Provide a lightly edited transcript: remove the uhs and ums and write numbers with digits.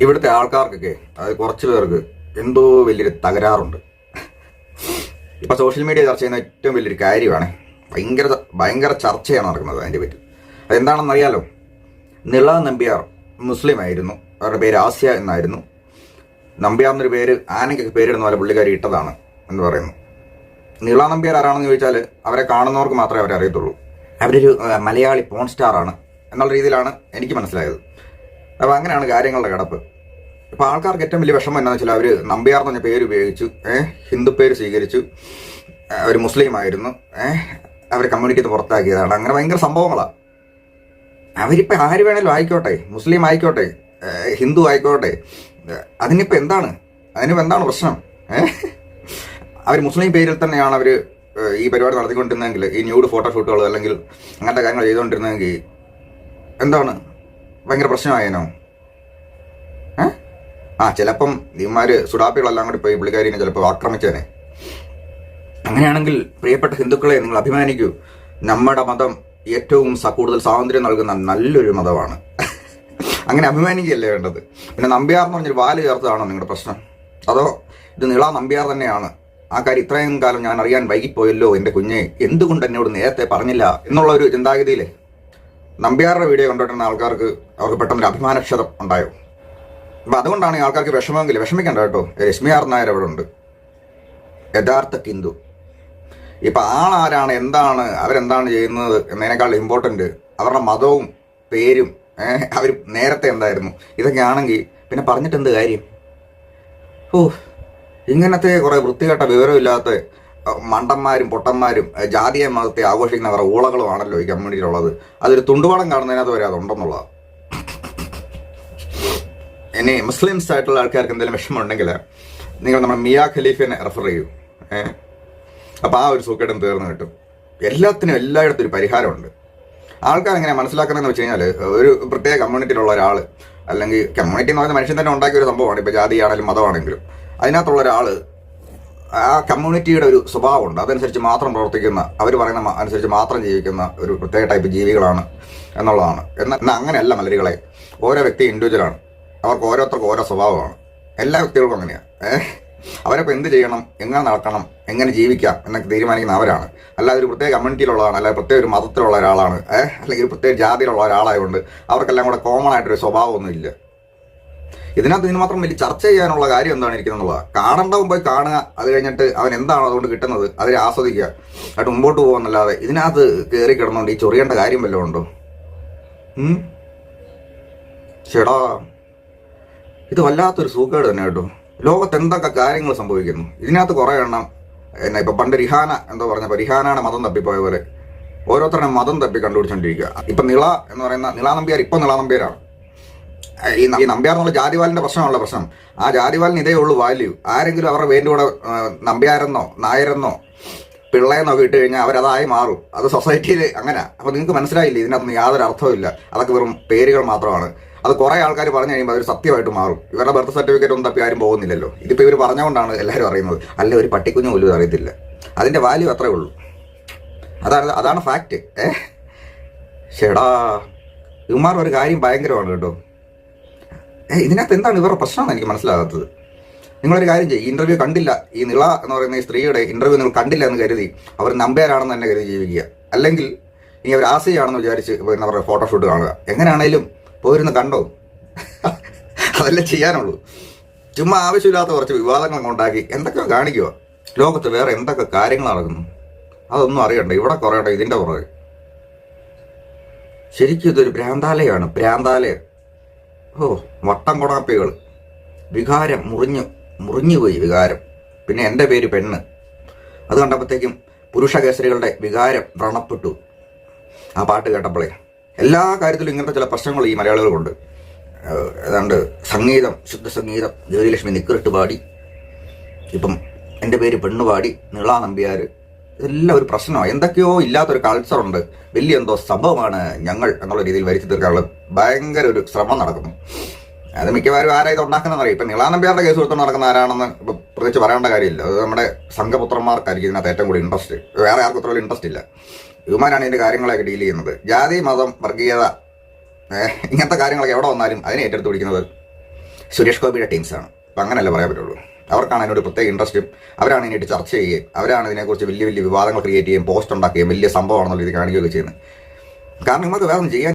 ഇവിടുത്തെ ആൾക്കാർക്കൊക്കെ അത് കുറച്ച് പേർക്ക് എന്തോ വലിയൊരു തകരാറുണ്ട്. ഇപ്പൊ സോഷ്യൽ മീഡിയ ചർച്ച ചെയ്യുന്ന ഏറ്റവും വലിയൊരു കാര്യമാണ്, ഭയങ്കര ചർച്ചയാണ് നടക്കുന്നത് അതിനെ പറ്റി. അതെന്താണെന്ന് അറിയാലോ. നിള നമ്പ്യാർ മുസ്ലിം ആയിരുന്നു, അവരുടെ പേര് ആസ്യ എന്നായിരുന്നു. നമ്പ്യാർ എന്നൊരു പേര് ആനയ്ക്കൊക്കെ പേരിടുന്ന പോലെ പുള്ളിക്കാരി ഇട്ടതാണ് എന്ന് പറയുന്നു. നിള നമ്പ്യാർ ആരാണെന്ന് ചോദിച്ചാൽ അവരെ കാണുന്നവർക്ക് മാത്രമേ അവരെ അറിയത്തുള്ളൂ. അവരൊരു മലയാളി പോൺ സ്റ്റാറാണ് എന്നുള്ള രീതിയിലാണ് എനിക്ക് മനസ്സിലായത്. അപ്പോൾ അങ്ങനെയാണ് കാര്യങ്ങളുടെ കിടപ്പ്. ഇപ്പോൾ ആൾക്കാർക്ക് ഏറ്റവും വലിയ വിഷമം എന്താണെന്ന് വെച്ചാൽ അവർ നമ്പ്യാർ എന്ന് പറഞ്ഞ പേര് ഉപയോഗിച്ചു, ഹിന്ദു പേര് സ്വീകരിച്ചു, അവർ മുസ്ലിം ആയിരുന്നു, അവർ കമ്മ്യൂണിറ്റിയിൽ നിന്ന് പുറത്താക്കിയതാണ്. അങ്ങനെ ഭയങ്കര സംഭവങ്ങളാണ്. അവരിപ്പോൾ ആര് വേണേലും ആയിക്കോട്ടെ, മുസ്ലിം ആയിക്കോട്ടെ, ഹിന്ദു ആയിക്കോട്ടെ, അതിനിപ്പോൾ എന്താണ് പ്രശ്നം? അവർ മുസ്ലിം പേരിൽ തന്നെയാണ് അവർ ഈ പരിപാടി നടത്തിക്കൊണ്ടിരുന്നതെങ്കിൽ, ഈ ന്യൂഡ് ഫോട്ടോഷൂട്ടുകൾ അല്ലെങ്കിൽ അങ്ങനത്തെ കാര്യങ്ങൾ ചെയ്തുകൊണ്ടിരുന്നതെങ്കിൽ എന്താണ് ഭയങ്കര പ്രശ്നമായേനോ? ചിലപ്പം ഇവന്മാർ സുഡാപ്പികളെല്ലാം കൂടി പോയി പുള്ളിക്കാരിനെ ചിലപ്പോൾ ആക്രമിച്ചേനെ. അങ്ങനെയാണെങ്കിൽ പ്രിയപ്പെട്ട ഹിന്ദുക്കളെ, നിങ്ങൾ അഭിമാനിക്കൂ. നമ്മുടെ മതം ഏറ്റവും കൂടുതൽ സ്വാതന്ത്ര്യം നൽകുന്ന നല്ലൊരു മതമാണ്. അങ്ങനെ അഭിമാനിക്കുകയല്ലേ വേണ്ടത്. പിന്നെ നമ്പ്യാർ എന്ന് പറഞ്ഞൊരു വാല് ചേർത്തതാണോ നിങ്ങളുടെ പ്രശ്നം? അതോ ഇത് നിള നമ്പ്യാർ തന്നെയാണ്? ആ കാര്യം ഇത്രയും കാലം ഞാൻ അറിയാൻ വൈകിപ്പോയല്ലോ എൻ്റെ കുഞ്ഞെ, എന്തുകൊണ്ട് എന്നോട് നേരത്തെ പറഞ്ഞില്ല എന്നുള്ള ഒരു ചിന്താഗതിയിലെ നമ്പ്യാറുടെ വീഡിയോ കണ്ടിട്ടുള്ള ആൾക്കാർക്ക് അവർക്ക് പെട്ടെന്നൊരു അഭിമാനക്ഷതം ഉണ്ടായോ? അപ്പം അതുകൊണ്ടാണ് ഈ ആൾക്കാർക്ക് വിഷമമെങ്കിൽ വിഷമിക്കണ്ട കേട്ടോ. രശ്മി ആർ നായർ അവിടെ ഉണ്ട്, യഥാർത്ഥ ഹിന്ദു. ഇപ്പം ആളാരാണ്, എന്താണ്, അവരെന്താണ് ചെയ്യുന്നത് എന്നതിനേക്കാൾ ഇമ്പോർട്ടൻറ്റ് അവരുടെ മതവും പേരും അവർ നേരത്തെ എന്തായിരുന്നു, ഇതൊക്കെ ആണെങ്കിൽ പിന്നെ പറഞ്ഞിട്ട് എന്ത് കാര്യം? ഇങ്ങനത്തെ കുറേ വൃത്തികെട്ട വിവരമില്ലാത്ത മണ്ടന്മാരും പൊട്ടന്മാരും ജാതീയ മതത്തെ ആഘോഷിക്കുന്ന കുറേ ഊളകളുമാണല്ലോ ഈ കമ്മ്യൂണിറ്റിയിലുള്ളത്. അതൊരു തുണ്ടുപാടം കാണുന്നതിനകത്ത് വരെ അതുണ്ടെന്നുള്ളതാണ്. ഇനി മുസ്ലിംസ് ആയിട്ടുള്ള ആൾക്കാർക്ക് എന്തെങ്കിലും വിഷമമുണ്ടെങ്കിൽ നിങ്ങൾ നമ്മുടെ മിയാ ഖലീഫിനെ റെഫർ ചെയ്യൂ. അപ്പോൾ ആ ഒരു സൂക്കേടും തീർന്നു കിട്ടും. എല്ലാത്തിനും എല്ലായിടത്തും ഒരു പരിഹാരമുണ്ട്. ആൾക്കാർ എങ്ങനെ മനസ്സിലാക്കുന്നതെന്ന് വെച്ച് കഴിഞ്ഞാൽ, ഒരു പ്രത്യേക കമ്മ്യൂണിറ്റിയിലുള്ള ഒരാൾ, അല്ലെങ്കിൽ കമ്മ്യൂണിറ്റി എന്ന് പറയുന്ന മനുഷ്യൻ തന്നെ ഉണ്ടാക്കിയ ഒരു സംഭവമാണ്. ഇപ്പോൾ ജാതിയാണെങ്കിലും മതമാണെങ്കിലും അതിനകത്തുള്ള ഒരാൾ ആ കമ്മ്യൂണിറ്റിയുടെ ഒരു സ്വഭാവമുണ്ട്, അതനുസരിച്ച് മാത്രം പ്രവർത്തിക്കുന്ന, അവർ പറയുന്ന അനുസരിച്ച് മാത്രം ജീവിക്കുന്ന ഒരു പ്രത്യേക ടൈപ്പ് ജീവികളാണ് എന്നുള്ളതാണ്. എന്നാൽ അങ്ങനെയല്ല മലരികളെ. ഓരോ വ്യക്തി ഇൻഡിവിജ്വലാണ്, അവർക്ക് ഓരോരുത്തർക്കും ഓരോ സ്വഭാവമാണ്. എല്ലാ വ്യക്തികൾക്കും അങ്ങനെയാണ്. അവരപ്പോൾ എന്ത് ചെയ്യണം, എങ്ങനെ നടക്കണം, എങ്ങനെ ജീവിക്കാം എന്നൊക്കെ തീരുമാനിക്കുന്ന അവരാണ്. അല്ലാതെ ഒരു പ്രത്യേക കമ്മ്യൂണിറ്റിയിലുള്ളതാണ്, അല്ലെങ്കിൽ പ്രത്യേക ഒരു മതത്തിലുള്ള ഒരാളാണ്, അല്ലെങ്കിൽ ഒരു പ്രത്യേക ജാതിയിലുള്ള ഒരാളായതുകൊണ്ട് അവർക്കെല്ലാം കൂടെ കോമൺ ആയിട്ടൊരു സ്വഭാവമൊന്നും ഇല്ല. ഇതിന് മാത്രം വലിയ ചർച്ച ചെയ്യാനുള്ള കാര്യം എന്താണ് ഇരിക്കുന്നുള്ളതാണ്. കാണേണ്ടവും പോയി കാണുക, അത് കഴിഞ്ഞിട്ട് അവൻ എന്താണോ അതുകൊണ്ട് കിട്ടുന്നത് അതിനെ ആസ്വദിക്കുക, എന്നിട്ട് മുമ്പോട്ട് പോകുന്നല്ലാതെ ഇതിനകത്ത് കയറി കിടന്നുകൊണ്ട് ഈ ചൊറിയേണ്ട കാര്യം വല്ലതും ഉണ്ടോ? ചേടാ, ഇത് വല്ലാത്തൊരു സൂക്കേട് തന്നെ കേട്ടോ. ലോകത്ത് എന്തൊക്കെ കാര്യങ്ങൾ സംഭവിക്കുന്നു. ഇതിനകത്ത് കുറേ എണ്ണം ഇപ്പം പണ്ട് റിഹാന എന്തോ പറഞ്ഞപ്പോൾ റിഹാനയുടെ മതം തപ്പിപ്പോയ പോലെ ഓരോരുത്തരുടെ മതം തപ്പി കണ്ടുപിടിച്ചോണ്ടിരിക്കുക. ഇപ്പം നിള എന്ന് പറയുന്ന നിള നമ്പ്യാർ ഇപ്പം നിള നമ്പ്യാരാണ്. ഈ നമ്പ്യാർ എന്നുള്ള ജാതിവാലിൻ്റെ പ്രശ്നമുള്ള പ്രശ്നം. ആ ജാതിവാലിന് ഇതേ ഉള്ളൂ വാല്യൂ. ആരെങ്കിലും അവരുടെ പേരിൻ്റെ കൂടെ നമ്പ്യാരെന്നോ നായരെന്നോ പിള്ളയെന്നൊക്കെ ഇട്ട് കഴിഞ്ഞാൽ അവരതായി മാറും. അത് സൊസൈറ്റിയിൽ അങ്ങനെ. അപ്പോൾ നിങ്ങൾക്ക് മനസ്സിലായില്ലേ, ഇതിനകത്തൊന്നും യാതൊരു അർത്ഥവുമില്ല. അതൊക്കെ വെറും പേരുകൾ മാത്രമാണ്. അത് കുറേ ആൾക്കാർ പറഞ്ഞു കഴിയുമ്പോൾ അതൊരു സത്യമായിട്ട് മാറും. ഇവരുടെ ബർത്ത് സർട്ടിഫിക്കറ്റ് ഒന്നും തപ്പി ആരും പോകുന്നില്ലല്ലോ. ഇതിപ്പോൾ ഇവർ പറഞ്ഞുകൊണ്ടാണ് എല്ലാവരും അറിയുന്നത്. അല്ല, ഒരു പട്ടിക്കുഞ്ഞു പോലും അറിയത്തില്ല. അതിൻ്റെ വാല്യൂ അത്രേ ഉള്ളൂ. അതാണ് ഫാക്റ്റ്. ചേടാ, ഇവന്മാർ ഒരു കാര്യം ഭയങ്കരമാണ് കേട്ടോ. ഇതിനകത്ത് എന്താണ് ഇവരുടെ പ്രശ്നം എന്ന് എനിക്ക് മനസ്സിലാകാത്തത്. നിങ്ങളൊരു കാര്യം ചെയ്യും, ഇൻ്റർവ്യൂ കണ്ടില്ല, ഈ നിള എന്ന് പറയുന്ന ഈ സ്ത്രീയുടെ ഇൻ്റർവ്യൂ നിങ്ങൾ കണ്ടില്ല എന്ന് കരുതി അവർ നമ്പ്യാരാണെന്ന് തന്നെ കരുതി ജീവിക്കുക. അല്ലെങ്കിൽ ഇനി അവർ ആശയാണെന്ന് വിചാരിച്ച് എന്താ പറയുക ഫോട്ടോഷൂട്ട് കാണുക. എങ്ങനെയാണേലും പോയിരുന്ന് കണ്ടോ, അതല്ലേ ചെയ്യാനുള്ളൂ. ചുമ്മാ ആവശ്യമില്ലാത്ത കുറച്ച് വിവാദങ്ങൾ ഉണ്ടാക്കി എന്തൊക്കെയോ കാണിക്കുക. ലോകത്ത് വേറെ എന്തൊക്കെ കാര്യങ്ങൾ നടക്കുന്നു അതൊന്നും അറിയണ്ട. ഇവിടെ കുറയട്ടെ ഇതിൻ്റെ പുറകെ. ശരിക്കും ഇതൊരു ഭ്രാന്താലയമാണ്, ഭ്രാന്താലയം. വട്ടം കൊടാപ്പികൾ. വികാരം മുറിഞ്ഞുപോയി വികാരം. പിന്നെ എൻ്റെ പേര് പെണ്ണ്, അത് കണ്ടപ്പോഴത്തേക്കും പുരുഷ കേസരികളുടെ വികാരം വ്രണപ്പെട്ടു ആ പാട്ട് കേട്ടപ്പോഴേ. എല്ലാ കാര്യത്തിലും ഇങ്ങനത്തെ ചില പ്രശ്നങ്ങൾ ഈ മലയാളികളുണ്ട്. ഏതാണ്ട് സംഗീതം, ശുദ്ധ സംഗീതം, ജ്യോതിലക്ഷ്മി നിക്കറിട്ട് പാടി, ഇപ്പം എൻ്റെ പേര് പെണ്ണ് പാടി, നിള നമ്പ്യാർ, ഇതെല്ലാം ഒരു പ്രശ്നമാണ്. എന്തൊക്കെയോ ഇല്ലാത്തൊരു കൾച്ചറുണ്ട്. വലിയ എന്തോ സംഭവമാണ് ഞങ്ങൾ എന്നുള്ള രീതിയിൽ വരുത്തി തീർക്കാനുള്ള ഭയങ്കര ഒരു ശ്രമം നടക്കുന്നു. അത് മിക്കവാറും ആരാ ഇത് ഉണ്ടാക്കുന്നതറിയാം. ഇപ്പം നിള നമ്പ്യാരുടെ കേസ് കൊടുത്തോണ്ട് നടക്കുന്ന ആരാണെന്ന് ഇപ്പം പ്രത്യേകിച്ച് പറയേണ്ട കാര്യമില്ല. അത് നമ്മുടെ സംഘപുത്രന്മാർക്കായിരിക്കും ഇതിനകത്ത് ഏറ്റവും കൂടുതൽ ഇൻട്രസ്റ്റ്. വേറെ ആർക്കും അത്ര ഇൻട്രസ്റ്റ് ഇല്ല. ഇവന്മാരാണ് ഇതിൻ്റെ കാര്യങ്ങളൊക്കെ ഡീൽ ചെയ്യുന്നത്. ജാതി, മതം, വർഗീയത, ഇങ്ങനത്തെ കാര്യങ്ങളൊക്കെ എവിടെ വന്നാലും അതിനെ ഏറ്റെടുത്ത് പിടിക്കുന്നത് സുരേഷ് ഗോപിയുടെ ടീംസാണ്. അപ്പം അങ്ങനെയല്ല പറയാൻ പറ്റുള്ളൂ. അവർക്കാണ് അതിനോട് പ്രത്യേക ഇൻട്രസ്റ്റും, അവരാണ് ഇതിനായിട്ട് ചർച്ച ചെയ്യുകയും അവരാണ് ഇതിനെക്കുറിച്ച് വലിയ വലിയ വിവാദങ്ങൾ ക്രിയേറ്റ് ചെയ്യുകയും പോസ്റ്റ് ഉണ്ടാക്കുകയും വലിയ സംഭവമാണെന്നുള്ള ഇത് കാണിക്കുകയൊക്കെ ചെയ്യുന്നത്. കാരണം നമുക്ക് വേറെ ഒന്നും ചെയ്യാൻ